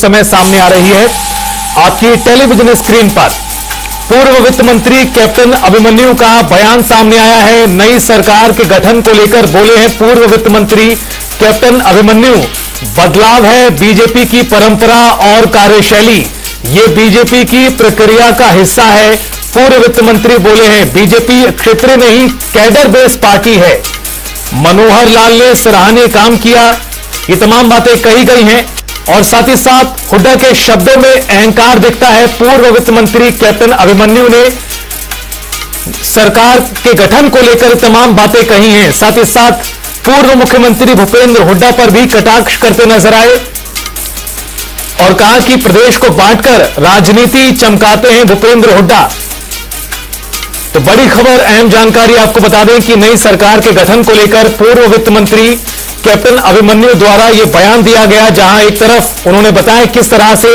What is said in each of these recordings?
समय सामने आ रही है आपकी टेलीविजन स्क्रीन पर। पूर्व वित्त मंत्री कैप्टन अभिमन्यु का बयान सामने आया है। नई सरकार के गठन को लेकर बोले हैं पूर्व वित्त मंत्री कैप्टन अभिमन्यु। बदलाव है बीजेपी की परंपरा और कार्यशैली, ये बीजेपी की प्रक्रिया का हिस्सा है। पूर्व वित्त मंत्री बोले हैं बीजेपी क्षेत्रीय नहीं कैडर बेस्ड पार्टी है। मनोहर लाल ने सराहनीय काम किया, ये तमाम बातें कही गई हैं और साथ ही साथ हुड्डा के शब्दों में अहंकार दिखता है। पूर्व वित्त मंत्री कैप्टन अभिमन्यु ने सरकार के गठन को लेकर तमाम बातें कही हैं। साथ ही साथ पूर्व मुख्यमंत्री भूपेंद्र हुड्डा पर भी कटाक्ष करते नजर आए और कहा कि प्रदेश को बांटकर राजनीति चमकाते हैं भूपेंद्र हुड्डा। तो बड़ी खबर, अहम जानकारी आपको बता दें कि नई सरकार के गठन को लेकर पूर्व वित्त मंत्री कैप्टन अभिमन्यु द्वारा यह बयान दिया गया, जहां एक तरफ उन्होंने बताया किस तरह से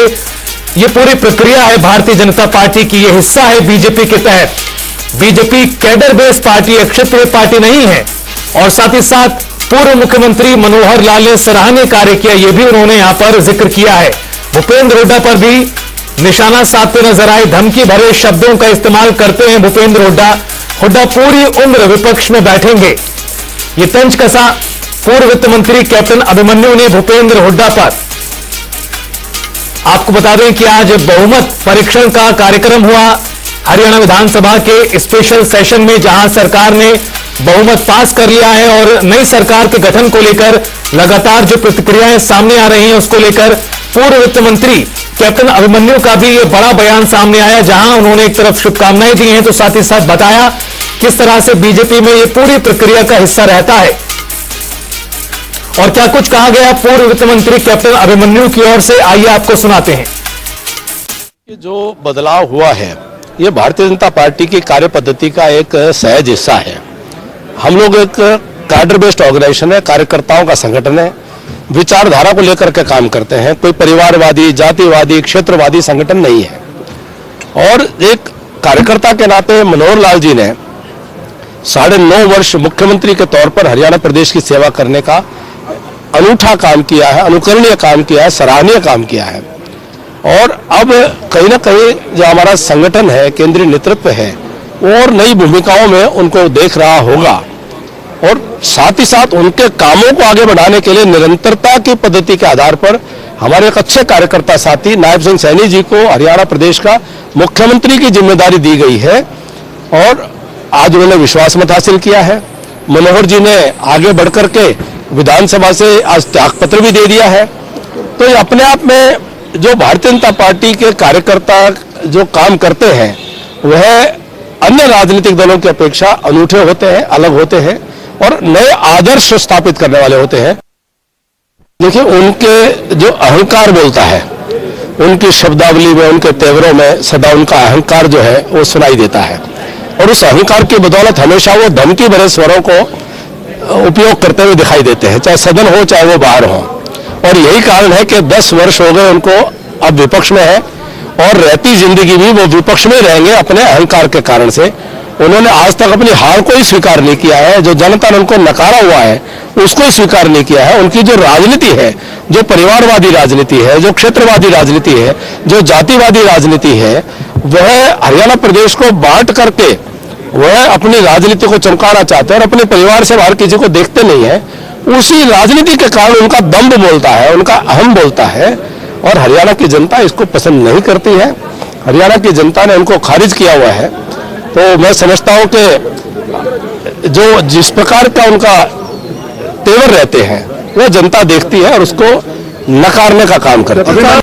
यह पूरी प्रक्रिया है भारतीय जनता पार्टी की, यह हिस्सा है बीजेपी के तहत। बीजेपी कैडर बेस्ड पार्टी है, क्षेत्रीय पार्टी नहीं है। और साथ ही साथ पूर्व मुख्यमंत्री मनोहर लाल ने सराहनीय कार्य किया, यह भी उन्होंने यहां पर जिक्र किया है। भूपेंद्र हुड्डा पर भी निशाना साधते नजर आए, धमकी भरे शब्दों का इस्तेमाल करते हैं भूपेंद्र हुड्डा। हुड्डा पूरी उम्र विपक्ष में बैठेंगे, ये तंज कसा पूर्व वित्त मंत्री कैप्टन अभिमन्यु ने भूपेंद्र हुड्डा पर। आपको बता दें कि आज बहुमत परीक्षण का कार्यक्रम हुआ हरियाणा विधानसभा के स्पेशल सेशन में, जहां सरकार ने बहुमत पास कर लिया है और नई सरकार के गठन को लेकर लगातार जो प्रतिक्रियाएं सामने आ रही हैं उसको लेकर पूर्व वित्त मंत्री कैप्टन अभिमन्यु का भी ये बड़ा बयान सामने आया, जहां उन्होंने एक तरफ शुभकामनाएं दी हैं तो साथ ही साथ बताया किस तरह से बीजेपी में ये पूरी प्रक्रिया का हिस्सा रहता है। और क्या कुछ कहा गया पूर्व वित्त मंत्री कैप्टन अभिमन्यु की ओर से, आइए आपको सुनाते हैं। ये जो बदलाव हुआ है ये भारतीय जनता पार्टी की कार्य पद्धति का एक सहज हिस्सा है। हम लोग एक कैडर बेस्ड ऑर्गेनाइजेशन है, कार्यकर्ताओं का संगठन है, विचारधारा को लेकर के काम करते हैं। कोई परिवारवादी, जातिवादी, क्षेत्रवादी संगठन नहीं है। और एक कार्यकर्ता के नाते मनोहर लाल जी ने 9.5 वर्ष मुख्यमंत्री के तौर पर हरियाणा प्रदेश की सेवा करने का अनूठा काम किया है, अनुकरणीय काम किया है, सराहनीय काम किया है। और अब कहीं ना कहीं जो हमारा संगठन है, केंद्रीय नेतृत्व है, और नई भूमिकाओं में उनको देख रहा होगा और साथ ही साथ उनके कामों को आगे बढ़ाने के लिए निरंतरता की पद्धति के आधार पर हमारे एक अच्छे कार्यकर्ता साथी नायब सिंह सैनी जी को हरियाणा प्रदेश का मुख्यमंत्री की जिम्मेदारी दी गई है और आज उन्होंने विश्वास मत हासिल किया है। मनोहर जी ने आगे बढ़कर के विधानसभा से आज त्यागपत्र भी दे दिया है। तो ये अपने आप में जो भारतीय जनता पार्टी के कार्यकर्ता जो काम करते हैं वह अन्य राजनीतिक दलों की अपेक्षा अनूठे होते हैं, अलग होते हैं और नए आदर्श स्थापित करने वाले होते हैं। देखिए, उनके जो अहंकार बोलता है, उनकी शब्दावली में, उनके तेवरों में सदा उनका अहंकार जो है वो सुनाई देता है और उस अहंकार की बदौलत हमेशा वो धमकी भरे स्वरों को उपयोग करते हुए दिखाई देते हैं, चाहे सदन हो चाहे वो बाहर हो। और यही कारण है कि 10 वर्ष हो गए उनको अब विपक्ष में है और रहती जिंदगी भी वो विपक्ष में रहेंगे अपने अहंकार के कारण से। उन्होंने आज तक अपनी हार को ही स्वीकार नहीं किया है, जो जनता ने उनको नकारा हुआ है उसको ही स्वीकार नहीं किया है। उनकी जो राजनीति है, जो परिवारवादी राजनीति है, जो क्षेत्रवादी राजनीति है, जो जातिवादी राजनीति है, वह हरियाणा प्रदेश को बांट करके वह अपनी राजनीति को चमकाना चाहते हैं और अपने परिवार से बाहर किसी को देखते नहीं है। उसी राजनीति के कारण उनका दम्भ बोलता है, उनका अहम बोलता है और हरियाणा की जनता इसको पसंद नहीं करती है। हरियाणा की जनता ने उनको खारिज किया हुआ है। तो मैं समझता हूं कि जो जिस प्रकार का उनका तेवर रहते हैं वह जनता देखती है और उसको नकारने का काम करती है।